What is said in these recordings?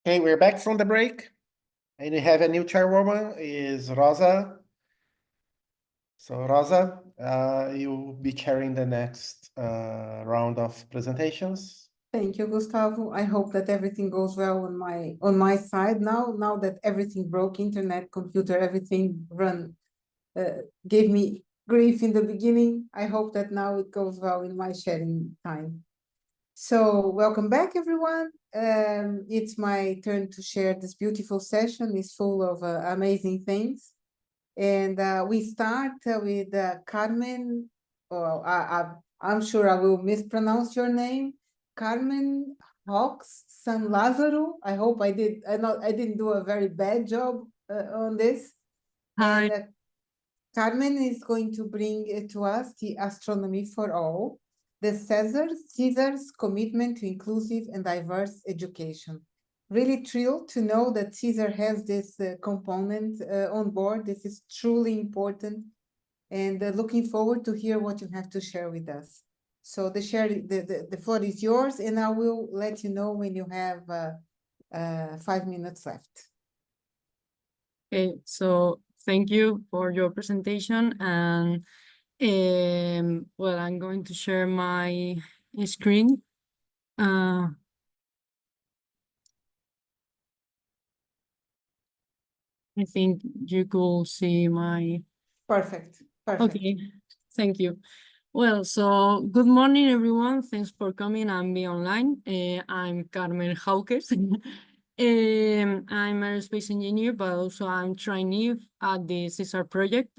Okay, we're back from the break, and we have a new chairwoman, is Rosa. So Rosa, you'll be chairing the next round of presentations. Thank you, Gustavo. I hope that everything goes well on my side now. Now that everything broke, internet, computer, everything gave me grief in the beginning. I hope that now it goes well in my sharing time. So welcome back, everyone. It's my turn to share this beautiful session. It's full of amazing things. And we start with Carmen. Well, I'm sure I will mispronounce your name. Carmen Haukes, San Lázaro. I hope I didn't do a very bad job on this. Hi. And Carmen is going to bring to us the Astronomy for All, the CESAR's commitment to inclusive and diverse education. Really thrilled to know that CESAR has this component on board. This is truly important, and looking forward to hear what you have to share with us. So the floor is yours, and I will let you know when you have 5 minutes left. Okay, so thank you for your presentation, and well, I'm going to share my screen. I think you could see my... Perfect. Okay, thank you. Well, so good morning, everyone. Thanks for coming and being online. I'm Carmen Haukes. I'm an aerospace engineer, but also I'm trainee at the CESAR project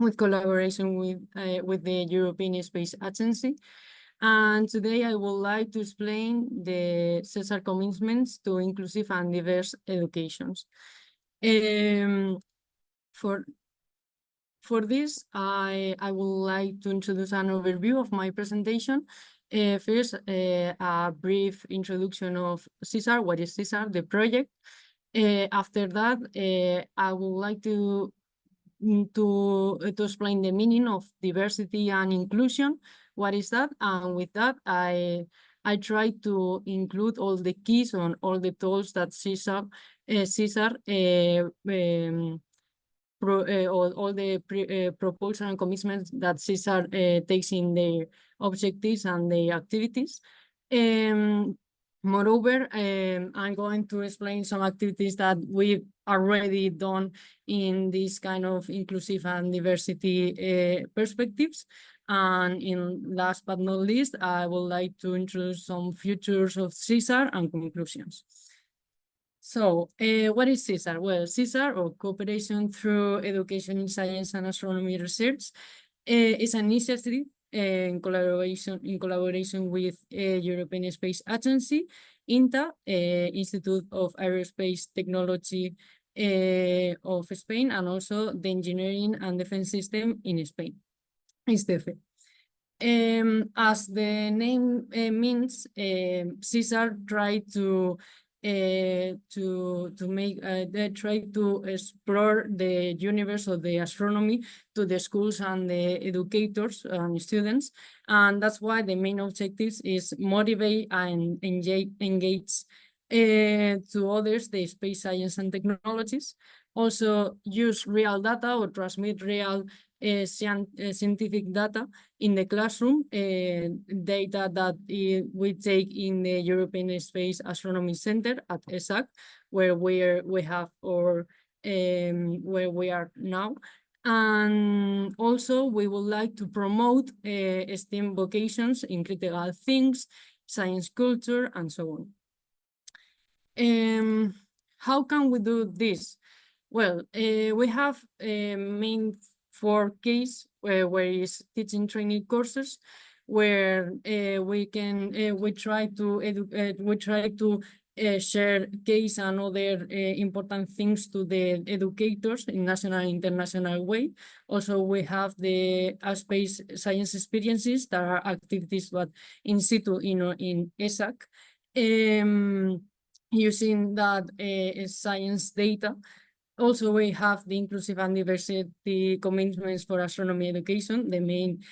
with collaboration with the European Space Agency. And today I would like to explain the CESAR commitments to inclusive and diverse educations. For this, I would like to introduce an overview of my presentation. First, a brief introduction of CESAR. What is CESAR, the project? After that, I would like to explain the meaning of diversity and inclusion. What is that? And with that, I try to include all the keys on all the tools that CESAR all the proposals and commitments that CESAR takes in their objectives and their activities. Moreover, I'm going to explain some activities that we've already done in this kind of inclusive and diversity perspectives. And last but not least, I would like to introduce some features of CESAR and conclusions. So, what is CESAR? Well, CESAR, or Cooperation Through Education in Science and Astronomy Research, is an initiative in collaboration with European Space Agency, INTA, Institute of Aerospace Technology of Spain, and also the Engineering and Defense System in Spain, ISTEFE. As the name means, CESAR tried to they try to explore the universe of the astronomy to the schools and the educators and students, and that's why the main objectives is motivate and engage to others the space science and technologies, also use real data or transmit real scientific data in the classroom, data that we take in the European Space Astronomy Center at ESAC, where we have or where we are now. And also we would like to promote STEM vocations in critical things, science culture, and so on. How can we do this? Well, we have main 4 keys where is teaching training courses, where we try to share case and other important things to the educators in national and international way. Also, we have the space science experiences that are activities but in situ in ESAC, using that science data. Also, we have the inclusive and diversity commitments for astronomy education. The main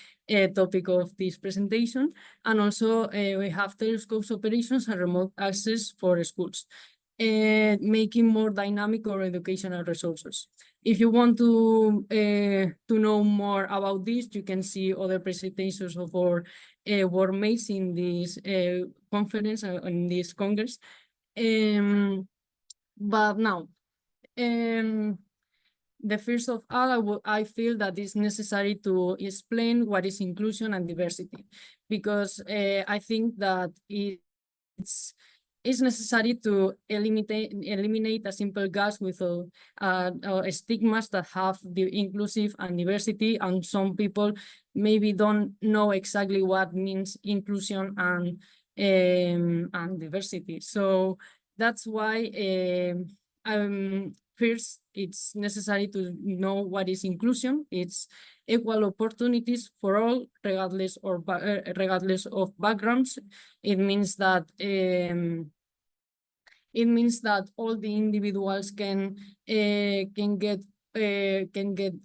topic of this presentation. And also we have telescopes operations and remote access for schools, making more dynamic our educational resources. If you want to know more about this, you can see other presentations of our workmates in this conference, in this Congress. But now, the first of all, I feel that it's necessary to explain what is inclusion and diversity, because I think that it's necessary to eliminate a simple gas with stigmas that have the inclusive and diversity, and some people maybe don't know exactly what means inclusion and diversity. So that's why first, it's necessary to know what is inclusion. It's equal opportunities for all, regardless of backgrounds. It means that all the individuals can get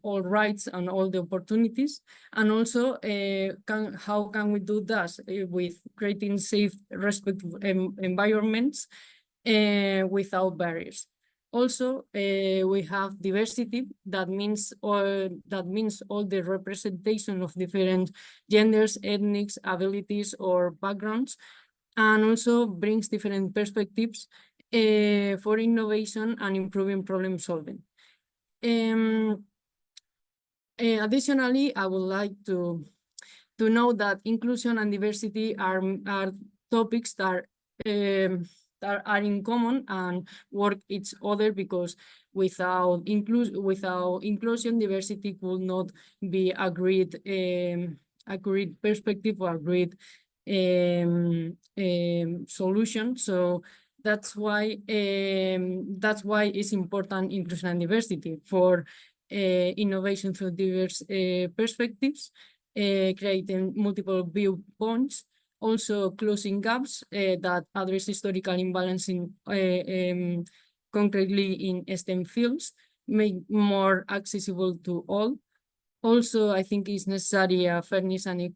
all rights and all the opportunities. And also, how can we do that with creating safe, respectful environments without barriers. Also, we have diversity. That means all the representation of different genders, ethnics, abilities, or backgrounds, and also brings different perspectives for innovation and improving problem solving. Additionally, I would like to know that inclusion and diversity are topics that are in common and work each other, because without inclusion, diversity could not be a great perspective or a great solution. So that's why it's important, inclusion and diversity, for innovation through diverse perspectives, creating multiple viewpoints. Also, closing gaps that address historical imbalancing concretely in STEM fields, make more accessible to all. Also, I think it's necessary fairness and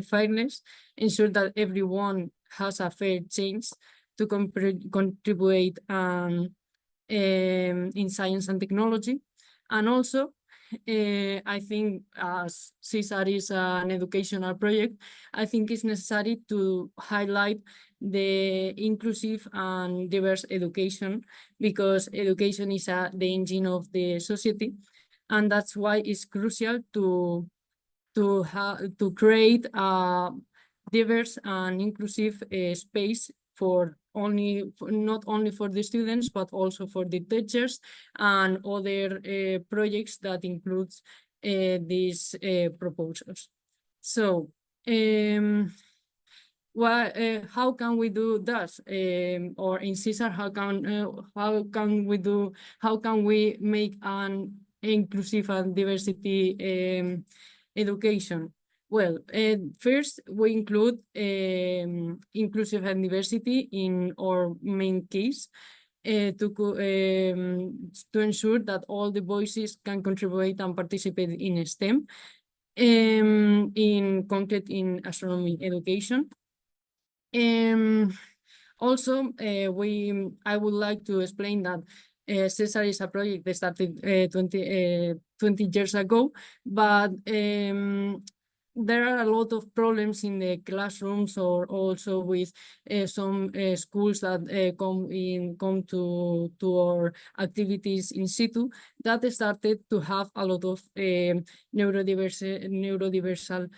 fairness, ensure that everyone has a fair chance to contribute in science and technology. And also, I think as CESAR is an educational project, I think it's necessary to highlight the inclusive and diverse education, because education is the engine of the society, and that's why it's crucial to create a diverse and inclusive space for not only for the students, but also for the teachers and other projects that includes these proposals. So how can we do that? Or in CESAR, how can we make an inclusive and diversity education? Well, first, we include inclusive and diversity in our main case to ensure that all the voices can contribute and participate in STEM, in concrete in astronomy education. Also, I would like to explain that CESAR is a project that started 20 years ago, but there are a lot of problems in the classrooms, or also with some schools that come to our activities in situ, that started to have a lot of neurodiversal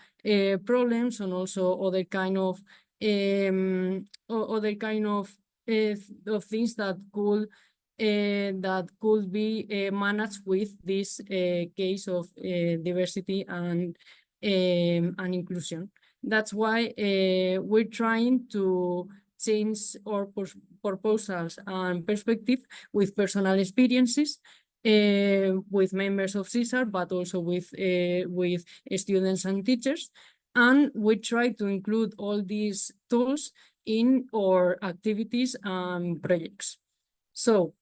problems, and also other kind of things that could be managed with this case of diversity and inclusion. That's why we're trying to change our proposals and perspective with personal experiences, with members of CESAR, but also with students and teachers. And we try to include all these tools in our activities and projects. So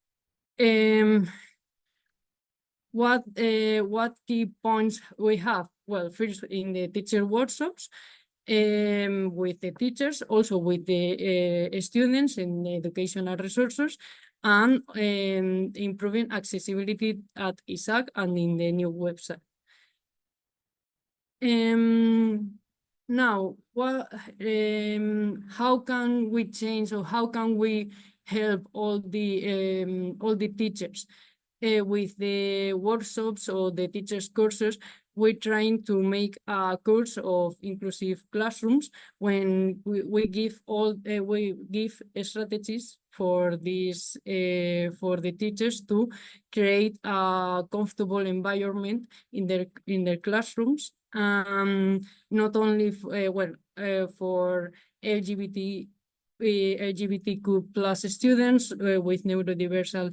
what key points we have? Well, first in the teacher workshops, with the teachers, also with the students and the educational resources, and improving accessibility at CESAR and in the new website. Now, how can we change, or how can we help all the teachers with the workshops or the teachers courses? We're trying to make a course of inclusive classrooms when we give strategies for this for the teachers to create a comfortable environment in their classrooms. Not only for LGBTQ plus students with neurodiverse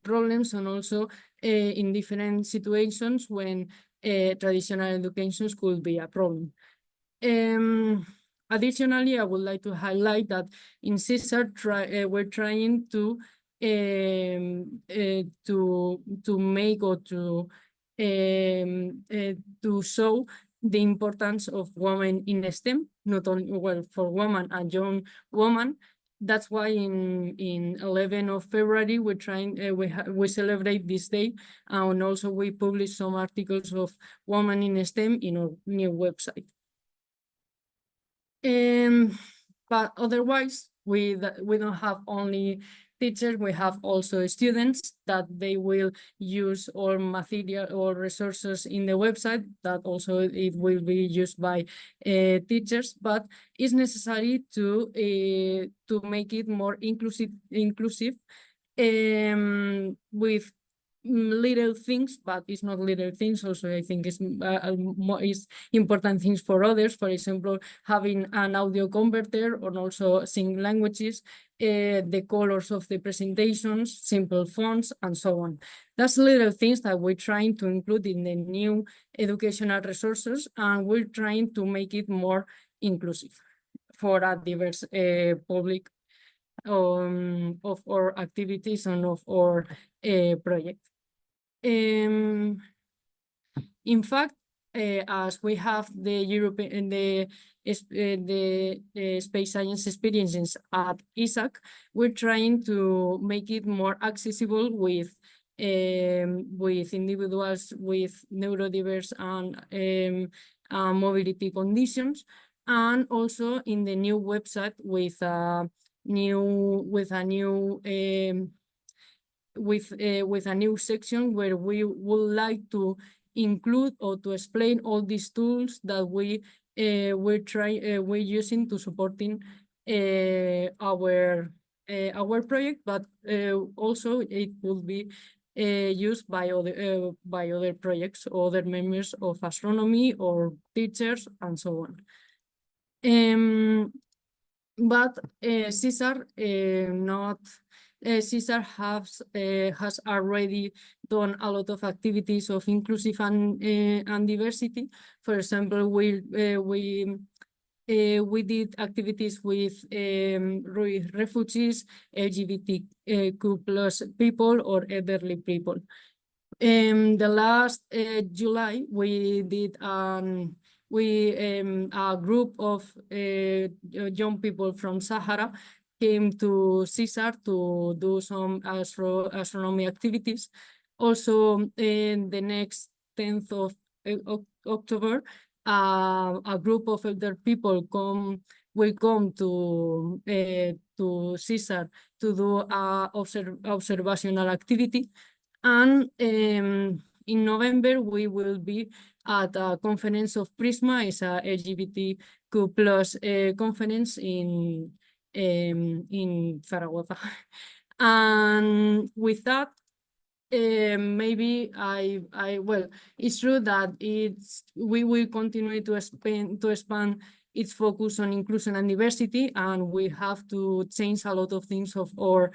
problems, and also in different situations when traditional education could be a problem. Additionally, I would like to highlight that in CESAR we're trying to make, or to show the importance of women in STEM, not only for women and young women. That's why in 11th of February we're trying we celebrate this day, and also we publish some articles of women in STEM in our new website. But otherwise, we don't have only teachers, we have also students that they will use all material or resources in the website, that also it will be used by teachers, but it's necessary to make it more inclusive with little things, but it's not little things. Also, I think it's important things for others. For example, having an audio converter, or also sing languages, the colors of the presentations, simple fonts, and so on. That's little things that we're trying to include in the new educational resources, and we're trying to make it more inclusive for a diverse public of our activities and of our project. In fact, as we have the European the space science experiences at ISAC, we're trying to make it more accessible with individuals with neurodiverse and mobility conditions, and also in the new website with a new section where we would like to include or to explain all these tools that we're using to supporting our project, but also it will be used by other projects, other members of Astronomy, or teachers, and so on. But CESAR CESAR has already done a lot of activities of inclusive and diversity. For example, we did activities with refugees, LGBTQ plus people, or elderly people. The last July, we did a group of young people from Sahara came to CESAR to do some astronomy activities. Also, in the next 10th of October, a group of elder people will come to CESAR to do a observational activity. And in November, we will be at a conference of Prisma. It's a LGBTQ plus conference in Zaragoza. And with that, maybe well, it's true that we will continue to expand its focus on inclusion and diversity, and we have to change a lot of things of our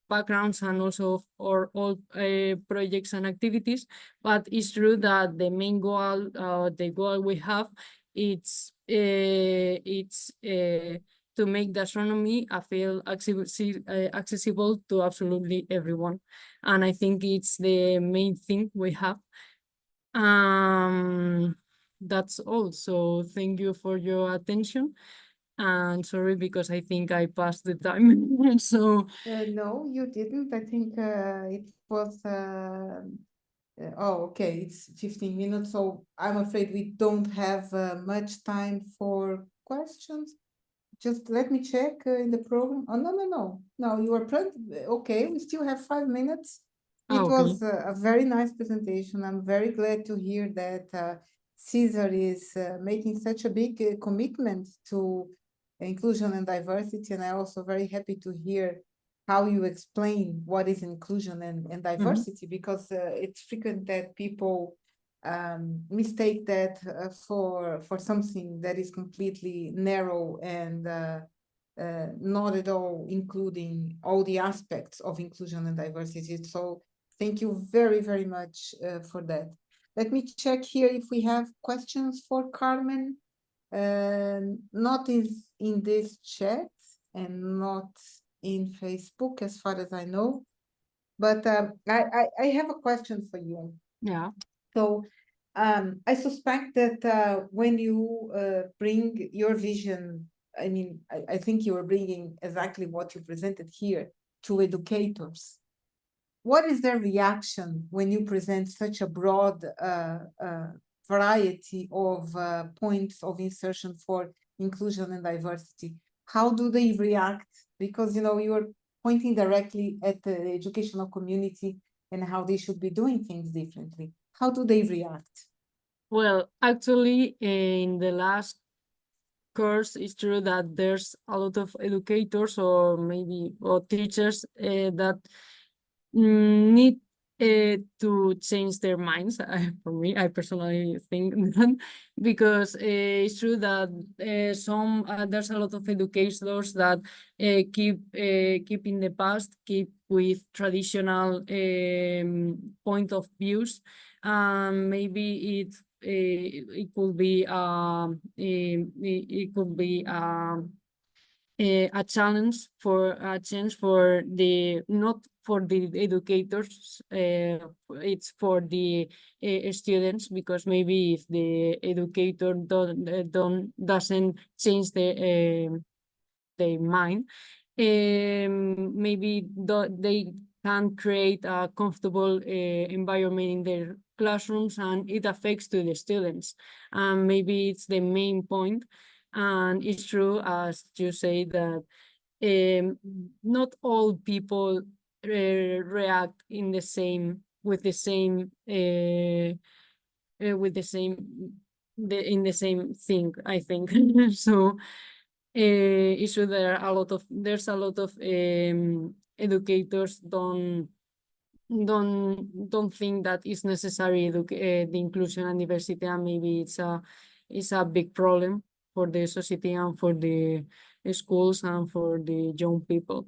backgrounds, and also of our all projects and activities. But it's true that the main goal, the goal we have, it's to make the astronomy feel accessible to absolutely everyone. And I think it's the main thing we have. That's all. So thank you for your attention. And sorry, because I think I passed the time. So No, you didn't. I think it was oh, okay, it's 15 minutes, so I'm afraid we don't have much time for questions. Just let me check in the program. Oh, no, you are okay, we still have 5 minutes. It okay. was a very nice presentation. I'm very glad to hear that CESAR is making such a big commitment to inclusion and diversity, and I'm also very happy to hear how you explain what is inclusion and diversity, because it's frequent that people mistake that for something that is completely narrow and not at all including all the aspects of inclusion and diversity. So thank you very, very much for that. Let me check here if we have questions for Carmen. Not in this chat and not in Facebook, as far as I know. But I have a question for you. Yeah. So I suspect that when you bring your vision, I mean, I think you are bringing exactly what you presented here to educators. What is their reaction when you present such a broad variety of points of insertion for inclusion and diversity? How do they react? Because, you know, you're pointing directly at the educational community and how they should be doing things differently. How do they react? Well, actually, in the last course, it's true that there's a lot of educators or maybe teachers that need to change their minds. For me, I personally think that, because it's true that there's a lot of educators that keep in the past, keep with traditional point of views. Maybe it could be a challenge for the not for the educators, it's for the students, because maybe if the educator doesn't change their mind, maybe they can create a comfortable environment in their classrooms, and it affects to the students. Maybe it's the main point. And it's true, as you say, that not all people react in the same with the same in the same thing, I think. So it's true there's a lot of educators don't think that it's necessary the inclusion and diversity, and maybe it's a big problem for the society and for the schools and for the young people.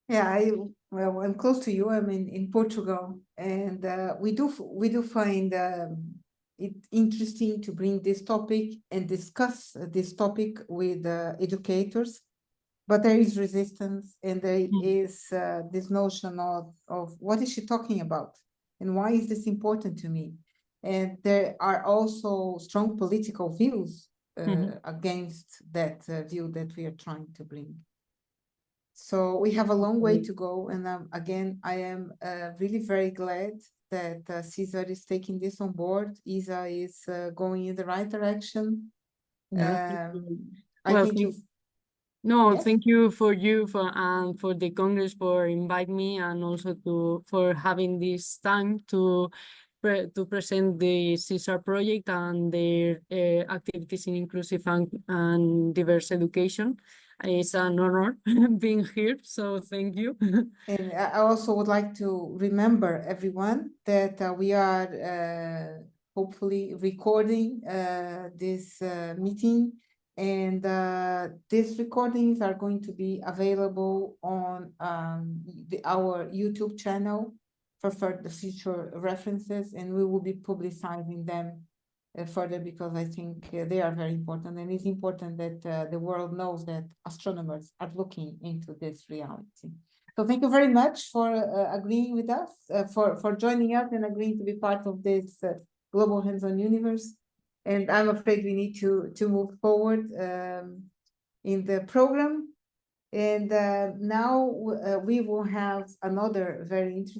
Yeah, well, I'm close to you. I'm in Portugal, and we do find it interesting to bring this topic and discuss this topic with educators. But there is resistance, and there is this notion of what is she talking about, and why is this important to me? And there are also strong political views against that view that we are trying to bring. So we have a long way to go, and again, I am really very glad that CESAR is taking this on board. ESA is going in the right direction. I think you. No, Yes? thank you for the Congress for inviting me, and also for having this time to present the CESAR project and their activities in inclusive and diverse education. It's an honor being here, so thank you. And I also would like to remember everyone that we are hopefully recording this meeting, and these recordings are going to be available on our YouTube channel for further future references, and we will be publicizing them further, because I think they are very important, and it's important that the world knows that astronomers are looking into this reality. So thank you very much for agreeing with us, for joining us and agreeing to be part of this global hands-on universe. And I'm afraid we need to move forward in the program. And now we will have another very interesting